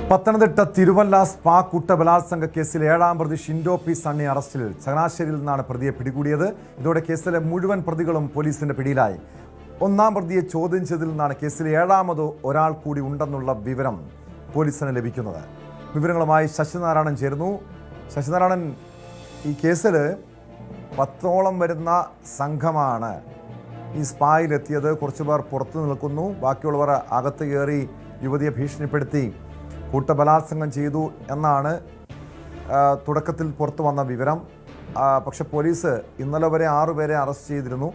Pathanamthitta Thiruvalla spa കൂട്ട ബലാത്സംഗ കേസിൽ 7ാം പ്രതി ഷിൻഡോ പി സണ്ണി അറസ്റ്റിൽ. ചങ്ങനാശ്ശേരിയിൽ നിന്നാണ് പ്രതിയെ പിടികൂടിയത്. ഇതോടെ കേസിലെ മുഴുവൻ പ്രതികളും പോലീസിന്റെ പിടിയിലായി. 1ാം പ്രതിയെ ചോദ്യം ചെയ്തതിൽ നിന്നാണ് കേസിൽ 7ാമത് ഒരാൾ കൂടി ഉണ്ടെന്നുള്ള വിവരം പോലീസിന് ലഭിക്കുന്നത്. വിവരങ്ങളുമായി ശശിനാരായണൻ ചേരുന്നു. ശശിനാരായണൻ, ഈ കേസിൽ 10ഓളം വരുന്ന സംഘമാണ് ഈ സ്പായിലെത്തിയത്. കുറച്ചുപേർ പുറത്തു നിൽക്കുന്നു, ബാക്കിയുള്ളവർ അകത്ത് കയറി യുവതിയെ ഭീഷണിപ്പെടുത്തി കൂട്ടബലാത്സംഗം ചെയ്തു എന്നാണ് തുടക്കത്തിൽ പുറത്തു വന്ന വിവരം. പക്ഷെ പോലീസ് ഇന്നലെ വരെ 6 പേരെ അറസ്റ്റ് ചെയ്തിരുന്നു.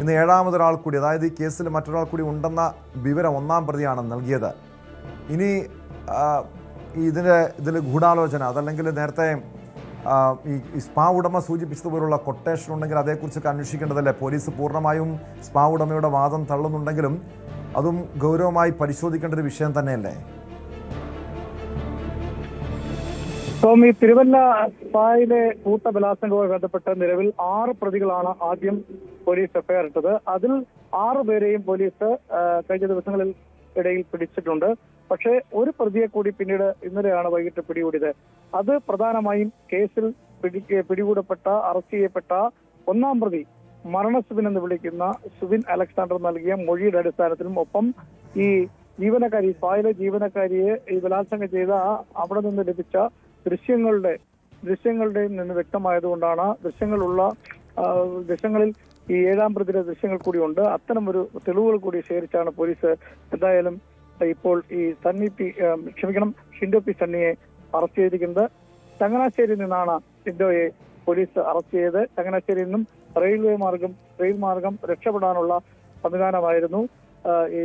ഇന്ന് 7ാമതൊരാൾ കൂടി, അതായത് ഈ കേസിൽ മറ്റൊരാൾ കൂടി ഉണ്ടെന്ന വിവരം 1ാം പ്രതിയാണ് നൽകിയത്. ഇനി ഇതിൽ ഗൂഢാലോചന, അതല്ലെങ്കിൽ നേരത്തെ ഈ സ്പാ ഉടമ സൂചിപ്പിച്ചതുപോലുള്ള കൊട്ടേഷൻ ഉണ്ടെങ്കിൽ അതേക്കുറിച്ചൊക്കെ അന്വേഷിക്കേണ്ടതല്ലേ? പോലീസ് പൂർണ്ണമായും സ്പാ ഉടമയുടെ വാദം തള്ളുന്നുണ്ടെങ്കിലും അതും ഗൗരവമായി പരിശോധിക്കേണ്ട ഒരു വിഷയം തന്നെയല്ലേ? ഈ തിരുവല്ല സ്പായിലെ കൂട്ടബലാത്സംഗവുമായി ബന്ധപ്പെട്ട് നിലവിൽ 6 പ്രതികളാണ് ആദ്യം പോലീസ് എഫ്ഐആർ ഇട്ടത്. അതിൽ 6 പേരെയും പോലീസ് കഴിഞ്ഞ ദിവസങ്ങളിൽ ഇടയിൽ പിടിച്ചിട്ടുണ്ട്. പക്ഷേ ഒരു പ്രതിയെ കൂടി പിന്നീട് ഇന്നലെയാണ് വൈകിട്ട് പിടികൂടിയത്. അത് പ്രധാനമായും കേസിൽ പിടികൂടപ്പെട്ട അറസ്റ്റ് ചെയ്യപ്പെട്ട 1ാം പ്രതി മരണസുബിൻ എന്ന് വിളിക്കുന്ന സുബിൻ അലക്സാണ്ടർ നൽകിയ മൊഴിയുടെ അടിസ്ഥാനത്തിലും ഒപ്പം ഈ ജീവനക്കാരി, സ്പായിലെ ജീവനക്കാരിയെ ഈ ബലാത്സംഗം ചെയ്ത അവിടെ നിന്ന് ലഭിച്ച ദൃശ്യങ്ങളുടെ നിന്ന് വ്യക്തമായതുകൊണ്ടാണ് ദൃശ്യങ്ങളിൽ ഈ 7ാം പ്രതിയുടെ ദൃശ്യങ്ങൾ കൂടിയുണ്ട്. അത്തരം ഒരു തെളിവുകൾ കൂടി ശേഖരിച്ചാണ് പോലീസ് എന്തായാലും ഇപ്പോൾ ഈ ഷിൻഡോ പി സണ്ണിയെ അറസ്റ്റ് ചെയ്തിരിക്കുന്നത്. ചങ്ങനാശ്ശേരിയിൽ നിന്നാണ് ഷിൻഡോയെ പോലീസ് അറസ്റ്റ് ചെയ്ത് ചങ്ങനാശ്ശേരിയിൽ നിന്നും റെയിൽ മാർഗം രക്ഷപ്പെടാനുള്ള സംവിധാനമായിരുന്നു ഈ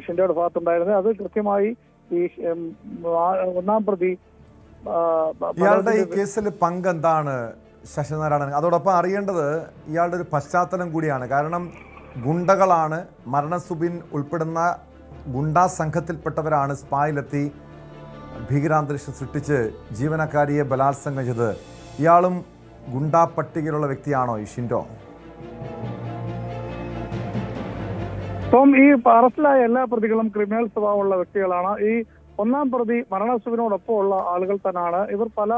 ഷിൻഡോയുടെ ഭാഗത്തുണ്ടായിരുന്നത്. അത് കൃത്യമായി ഈ 1ാം പ്രതി ഇയാളുടെ ഈ കേസിൽ പങ്കെന്താണ് ശശിനാരായണൻ? അതോടൊപ്പം അറിയേണ്ടത് ഇയാളുടെ ഒരു പശ്ചാത്തലം കൂടിയാണ്. കാരണം ഗുണ്ടകളാണ്, മരണസുബിൻ ഉൾപ്പെടുന്ന ഗുണ്ടാ സംഘത്തിൽപ്പെട്ടവരാണ് സ്പായിലെത്തി ഭീകരാന്തരീക്ഷം സൃഷ്ടിച്ച് ജീവനക്കാരിയെ ബലാത്സംഗം ചെയ്തത്. ഇയാളും ഗുണ്ടാ പട്ടികയിലുള്ള വ്യക്തിയാണോ ഈ ഷിൻഡോ? ഈ അറസ്റ്റിലായ എല്ലാ പ്രതികളും ക്രിമിനൽ സ്വഭാവമുള്ള വ്യക്തികളാണ്. ഈ 1ാം പ്രതി മരണസുബിനോടൊപ്പമുള്ള ആളുകൾ തന്നെയാണ്. ഇവർ പല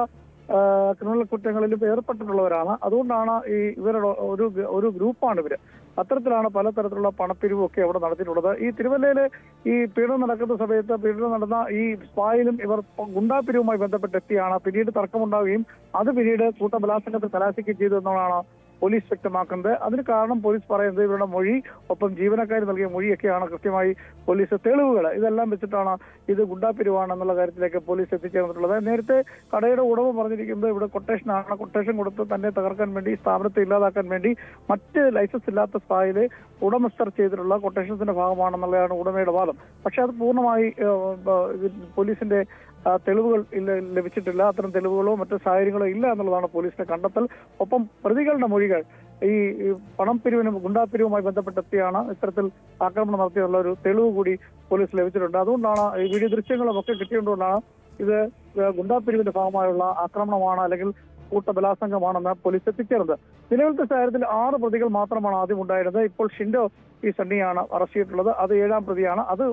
ക്രിമിനൽ കുറ്റങ്ങളിലും ഏർപ്പെട്ടിട്ടുള്ളവരാണ്. അതുകൊണ്ടാണ് ഈ ഇവരുടെ ഒരു ഗ്രൂപ്പാണ് ഇവര്. അത്തരത്തിലാണ് പലതരത്തിലുള്ള പണപ്പിരിവും ഒക്കെ അവിടെ നടത്തിയിട്ടുള്ളത്. ഈ തിരുവല്ലയിലെ ഈ പീഡനം നടക്കുന്ന സമയത്ത് പീഡനം നടന്ന ഈ സ്പായിലും ഇവർ ഗുണ്ടാപിരിവുമായി ബന്ധപ്പെട്ട് എത്തിയാണ്. പിന്നീട് തർക്കമുണ്ടാവുകയും അത് പിന്നീട് കൂട്ടബലാത്സംഗത്തിൽ കലാശിക്കുകയും ചെയ്തു എന്നാണ് പോലീസ് വ്യക്തമാക്കുന്നത്. അതിന് കാരണം പോലീസ് പറയുന്നത് ഇവരുടെ മൊഴി, ഒപ്പം ജീവനക്കാർ നൽകിയ മൊഴിയൊക്കെയാണ് കൃത്യമായി പോലീസ് തെളിവുകൾ ഇതെല്ലാം വെച്ചിട്ടാണ് ഇത് ഗുണ്ടാപിരിവാണെന്നുള്ള കാര്യത്തിലേക്ക് പോലീസ് എത്തിച്ചേർന്നിട്ടുള്ളത്. നേരത്തെ കടയുടെ ഉടമ പറഞ്ഞിരിക്കുന്നത് ഇവിടെ കൊട്ടേഷനാണ്. കൊട്ടേഷൻ കൊടുത്ത് തന്നെ തകർക്കാൻ വേണ്ടി, സ്ഥാപനത്തെ ഇല്ലാതാക്കാൻ വേണ്ടി മറ്റ് ലൈസൻസ് ഇല്ലാത്ത സ്പായിലെ ഉടമസ്ഥർ ചെയ്തിട്ടുള്ള കൊട്ടേഷൻസിന്റെ ഭാഗമാണെന്നുള്ളതാണ് ഉടമയുടെ വാദം. പക്ഷെ അത് പൂർണ്ണമായി പോലീസിന്റെ തെളിവുകൾ ലഭിച്ചിട്ടില്ല. അത്തരം തെളിവുകളോ മറ്റു സാഹചര്യങ്ങളോ ഇല്ല എന്നുള്ളതാണ് പോലീസിന്റെ കണ്ടെത്തൽ. ഒപ്പം പ്രതികളുടെ മൊഴികൾ ഈ പണം പിരിവിനും ഗുണ്ടാപിരിവുമായി ബന്ധപ്പെട്ടെത്തിയാണ് ഇത്തരത്തിൽ ആക്രമണം നടത്തിയുള്ള ഒരു തെളിവ് കൂടി പോലീസ് ലഭിച്ചിട്ടുണ്ട്. അതുകൊണ്ടാണ് ഈ വീഡിയോ ദൃശ്യങ്ങളും ഒക്കെ കിട്ടിയതുകൊണ്ടാണ് ഇത് ഗുണ്ടാപിരിവിന്റെ ഭാഗമായുള്ള ആക്രമണമാണ് അല്ലെങ്കിൽ കൂട്ടബലാത്സംഗമാണെന്ന് പോലീസ് എത്തിച്ചേർന്നത്. നിലവിലത്തെ സാഹചര്യത്തിൽ 6 പ്രതികൾ മാത്രമാണ് ആദ്യം ഉണ്ടായിരുന്നത്. ഇപ്പോൾ ഷിൻഡോ പി സണ്ണിയാണ് അറസ്റ്റ് ചെയ്തിട്ടുള്ളത്. അത് 7ാം പ്രതിയാണ്. അത്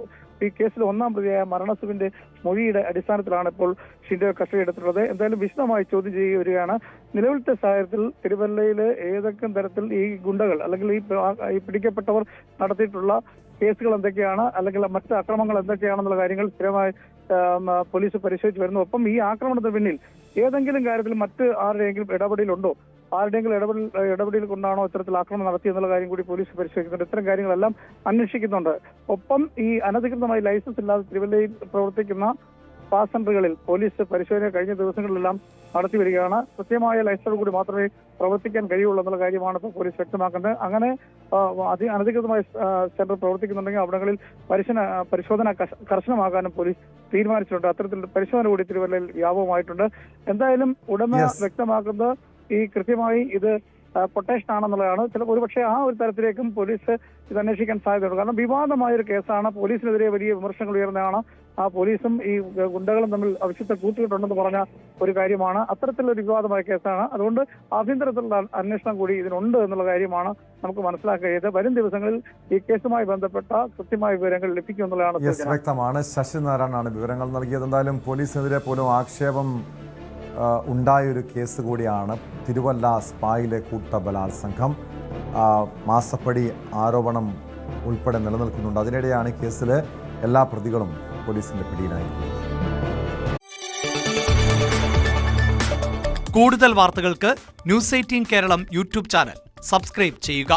ഈ കേസിൽ 1ാം പ്രതിയായ മരണസുബിന്റെ മൊഴിയുടെ അടിസ്ഥാനത്തിലാണ് ഇപ്പോൾ ഷിൻഡോയെ കസ്റ്റഡി എടുത്തിട്ടുള്ളത്. എന്തായാലും വിശദമായി ചോദ്യം ചെയ്യുക വരികയാണ്. നിലവിലത്തെ സാഹചര്യത്തിൽ തിരുവല്ലയിലെ ഏതൊക്കെ തരത്തിൽ ഈ ഗുണ്ടകൾ അല്ലെങ്കിൽ ഈ പിടിക്കപ്പെട്ടവർ നടത്തിയിട്ടുള്ള കേസുകൾ എന്തൊക്കെയാണ്, അല്ലെങ്കിൽ മറ്റ് അക്രമങ്ങൾ എന്തൊക്കെയാണെന്നുള്ള കാര്യങ്ങൾ സ്ഥിരമായി പോലീസ് പരിശോധിച്ച് വരുന്നു. ഒപ്പം ഈ ആക്രമണത്തിന് പിന്നിൽ ഏതെങ്കിലും കാര്യത്തിൽ മറ്റ് ആരുടെയെങ്കിലും ഇടപെടലുണ്ടോ, ആരുടെയെങ്കിലും ഇടപെടൽ കൊണ്ടാണോ ഇത്തരത്തിൽ ആക്രമണം നടത്തിയെന്നുള്ള കാര്യം കൂടി പോലീസ് പരിശോധിക്കുന്നുണ്ട്. ഇത്തരം കാര്യങ്ങളെല്ലാം അന്വേഷിക്കുന്നുണ്ട്. ഒപ്പം ഈ അനധികൃതമായി ലൈസൻസ് ഇല്ലാതെ തിരുവല്ലയിൽ പ്രവർത്തിക്കുന്ന സ്പാ സെന്ററുകളിൽ പോലീസ് പരിശോധന കഴിഞ്ഞ ദിവസങ്ങളിലെല്ലാം നടത്തി വരികയാണ്. കൃത്യമായ ലൈസൻസോട് കൂടി മാത്രമേ പ്രവർത്തിക്കാൻ കഴിയുള്ളൂ എന്നുള്ള കാര്യമാണ് ഇപ്പോൾ പോലീസ് വ്യക്തമാക്കുന്നത്. അങ്ങനെ അനധികൃതമായ സെന്റർ പ്രവർത്തിക്കുന്നുണ്ടെങ്കിൽ അവിടങ്ങളിൽ പരിശോധന കർശനമാക്കാനും പോലീസ് തീരുമാനിച്ചിട്ടുണ്ട്. അത്തരത്തിൽ പരിശോധന കൂടി തിരുവല്ലയിൽ വ്യാപകമായിട്ടുണ്ട്. എന്തായാലും ഉടമ വ്യക്തമാക്കുന്നത് ഈ കൃത്യമായി ഇത് കൊട്ടേഷൻ ആണെന്നുള്ളതാണ്. ഒരുപക്ഷെ ആ ഒരു തരത്തിലേക്കും പോലീസ് ഇത് അന്വേഷിക്കാൻ സാധ്യതയുണ്ട്. കാരണം വിവാദമായ ഒരു കേസാണ്. പോലീസിനെതിരെ വലിയ വിമർശനങ്ങൾ ഉയർന്നതാണ്. ആ പോലീസും ഈ ഗുണ്ടകളും തമ്മിൽ അവിശ്വത്തെ കൂട്ടിയിട്ടുണ്ടെന്ന് പറഞ്ഞ ഒരു കാര്യമാണ്. അത്തരത്തിലൊരു വിവാദമായ കേസാണ്. അതുകൊണ്ട് ആഭ്യന്തരത്തിലുള്ള അന്വേഷണം കൂടി ഇതിനുണ്ട് എന്നുള്ള കാര്യമാണ് നമുക്ക് മനസ്സിലാക്കിയത്. വരും ദിവസങ്ങളിൽ ഈ കേസുമായി ബന്ധപ്പെട്ട കൃത്യമായ വിവരങ്ങൾ ലഭിക്കും എന്നുള്ളതാണ് സൂചന. വ്യക്തമാണ്. ശശിനാരായണനാണ് വിവരങ്ങൾ നൽകിയത്. എന്തായാലും പോലീസിനെതിരെ പോലും ആക്ഷേപം ഉണ്ടായൊരു കേസ് കൂടിയാണ് തിരുവല്ല സ്പായിലെ കൂട്ടബലാത്സംഗം. മാസപ്പടി ആരോപണം ഉൾപ്പെടെ നിലനിൽക്കുന്നുണ്ട്. അതിനിടെയാണ് കേസിലെ എല്ലാ പ്രതികളും പോലീസിന്റെ പിടിയിലായിരിക്കുന്നത്. കൂടുതൽ വാർത്തകൾക്ക് news 18 Keralam YouTube channel subscribe ചെയ്യുക.